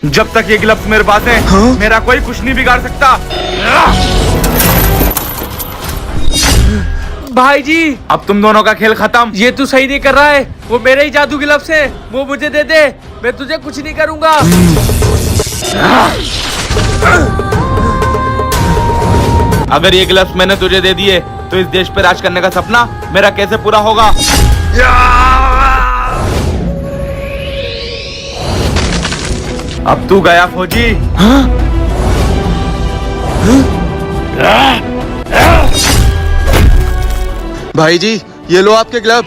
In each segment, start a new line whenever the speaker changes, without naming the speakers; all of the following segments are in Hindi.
जब तक ये ग्लव्स मेरे पास हैं,
हाँ?
मेरा कोई कुछ नहीं बिगाड़ सकता।
भाई जी,
अब तुम दोनों का खेल खत्म।
ये तू सही नहीं कर रहा है। वो मेरे ही जादू ग्लव्स है, वो मुझे दे दे, मैं तुझे कुछ नहीं करूंगा।
अगर ये ग्लव्स मैंने तुझे दे दिए तो इस देश पे राज करने का सपना मेरा कैसे पूरा होगा? अब तू गया फौजी।
भाई जी, ये लो आपके ग्लव।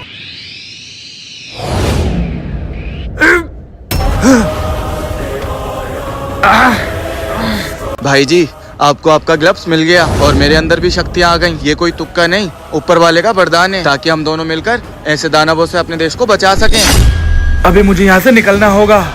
भाई जी, आपको आपका ग्लव्स मिल गया और मेरे अंदर भी शक्तियां आ गईं। ये कोई तुक्का नहीं, ऊपर वाले का वरदान है, ताकि हम दोनों मिलकर ऐसे दानवों से अपने देश को बचा सकें।
अभी मुझे यहाँ से निकलना होगा।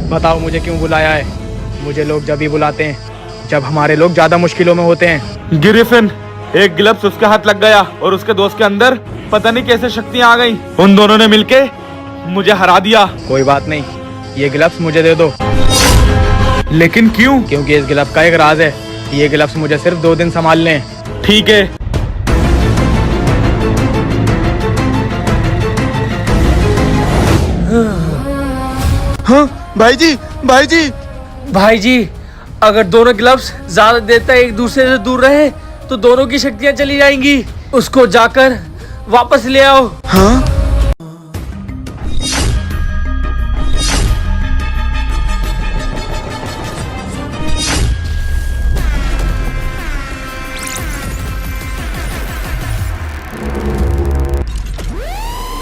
बताओ मुझे क्यों बुलाया है? मुझे लोग जब ही बुलाते हैं जब हमारे लोग ज्यादा मुश्किलों में होते हैं।
गिरिफिन, एक ग्लव्स उसके हाथ लग गया और उसके दोस्त के अंदर पता नहीं कैसे शक्तियां आ गईं। उन दोनों ने मिलके मुझे हरा दिया।
कोई बात नहीं, ये ग्लव्स मुझे दे दो।
लेकिन क्यों?
क्योंकि इस ग्लव का एक राज है। ये ग्लव्स मुझे सिर्फ 2 दिन संभालने हैं।
ठीक है।
हाँ भाई जी, भाई जी।
भाई जी, अगर दोनों ग्लव्स ज्यादा देर तक एक दूसरे से दूर रहे तो दोनों की शक्तियां चली जाएंगी। उसको जाकर वापस ले आओ।
हाँ?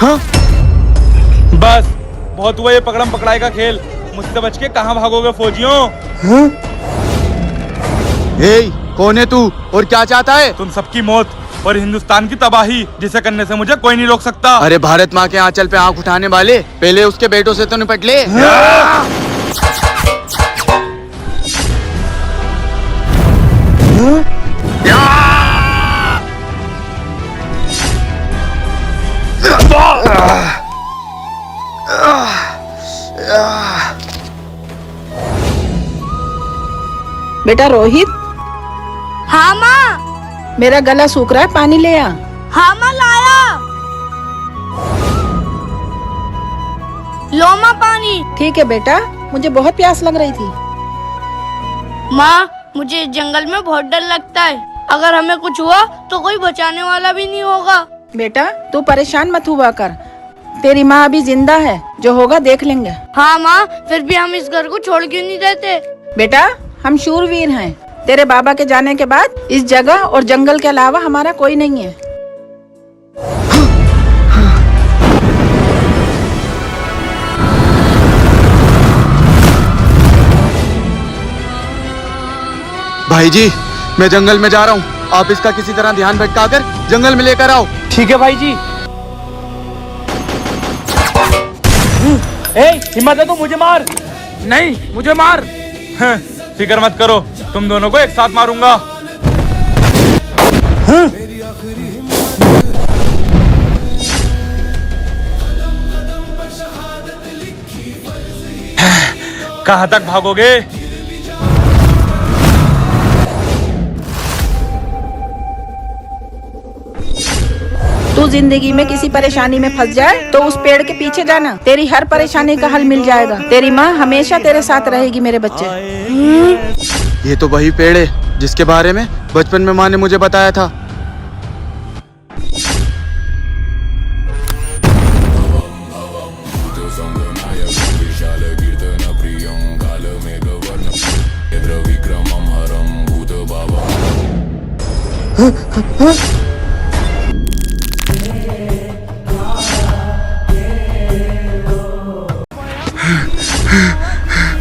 हाँ?
बस बहुत हुआ ये पकड़म पकड़ाई का खेल। मुझसे बच के कहाँ भागोगे फौजियों?
हाँ? ए, कौन है तू और क्या चाहता है?
तुम सबकी मौत और हिंदुस्तान की तबाही, जिसे करने से मुझे कोई नहीं रोक सकता।
अरे भारत माँ के आंचल पे आंख उठाने वाले, पहले उसके बेटों से तो निपट ले।
बेटा रोहित।
हाँ माँ।
मेरा गला सूख रहा है, पानी ले आ।
हाँ माँ, लाया। लो माँ पानी।
ठीक है बेटा, मुझे बहुत प्यास लग रही थी।
माँ, मुझे इस जंगल में बहुत डर लगता है। अगर हमें कुछ हुआ तो कोई बचाने वाला भी नहीं होगा।
बेटा तू परेशान मत हुआ कर, तेरी माँ अभी जिंदा है, जो होगा देख लेंगे।
हाँ माँ, फिर भी हम इस घर को छोड़ क्यों नहीं देते?
बेटा हम शूरवीर हैं। तेरे बाबा के जाने के बाद इस जगह और जंगल के अलावा हमारा कोई नहीं है।
भाई जी, मैं जंगल में जा रहा हूँ, आप इसका किसी तरह ध्यान भटकाकर जंगल में लेकर आओ।
ठीक है भाई जी। ए, हिम्मत है तो मुझे मार।
नहीं, मुझे मार। फिक्र मत करो, तुम दोनों को एक साथ मारूंगा। कहाँ तक भागोगे?
तू जिंदगी में किसी परेशानी में फंस जाए तो उस पेड़ के पीछे जाना, तेरी हर परेशानी का हल मिल जाएगा। तेरी माँ हमेशा तेरे साथ रहेगी मेरे बच्चे।
ये तो वही पेड़ है जिसके बारे में बचपन में माँ ने मुझे बताया था।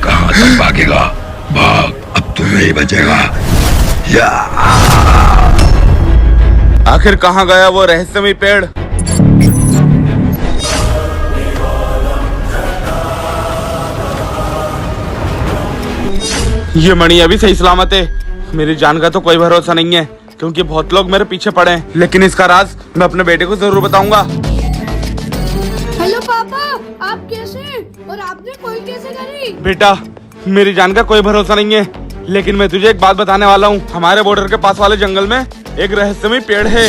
कहाँ तक भागेगा? भाग, अब तू नहीं बचेगा। या
आखिर कहाँ गया वो रहस्यमय पेड़? ये मणि अभी सही सलामत है। मेरी जान का तो कोई भरोसा नहीं है, क्योंकि बहुत लोग मेरे पीछे पड़े हैं। लेकिन इसका राज मैं अपने बेटे को जरूर बताऊंगा।
हेलो पापा, आप कैसे हैं? और आपने कॉल कैसे करी?
बेटा, मेरी जान का कोई भरोसा नहीं है, लेकिन मैं तुझे एक बात बताने वाला हूँ। हमारे बॉर्डर के पास वाले जंगल में एक रहस्यमय पेड़ है,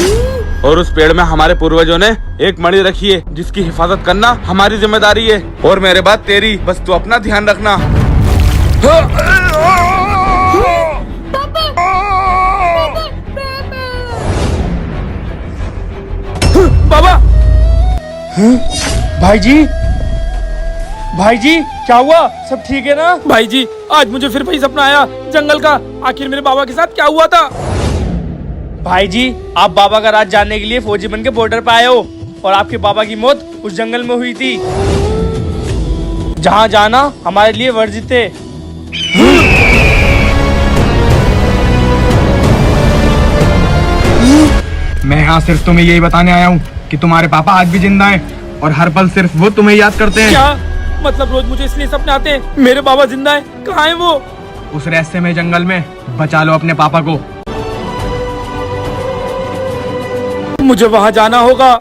और उस पेड़ में हमारे पूर्वजों ने एक मणि रखी है, जिसकी हिफाजत करना हमारी जिम्मेदारी है। और मेरे बाद तेरी, बस तू अपना ध्यान रखना।
बाबा, भाई जी क्या हुआ? सब ठीक है ना? भाई जी, आज मुझे फिर वही सपना आया जंगल का। आखिर मेरे बाबा के साथ क्या हुआ था? भाई जी, आप बाबा का राज जानने के लिए फौजी बन के बॉर्डर पे आए हो, और आपके बाबा की मौत उस जंगल में हुई थी, जहाँ जाना हमारे लिए वर्जित है।
मैं यहाँ सिर्फ तुम्हें यही बताने आया हूँ कि तुम्हारे पापा आज भी जिंदा हैं और हर पल सिर्फ वो तुम्हें याद करते हैं।
क्या मतलब? रोज मुझे इसलिए सपने आते हैं मेरे बाबा जिंदा है? कहाँ है वो?
उस रहस्यमय जंगल में। बचा लो अपने पापा को।
मुझे वहाँ जाना होगा।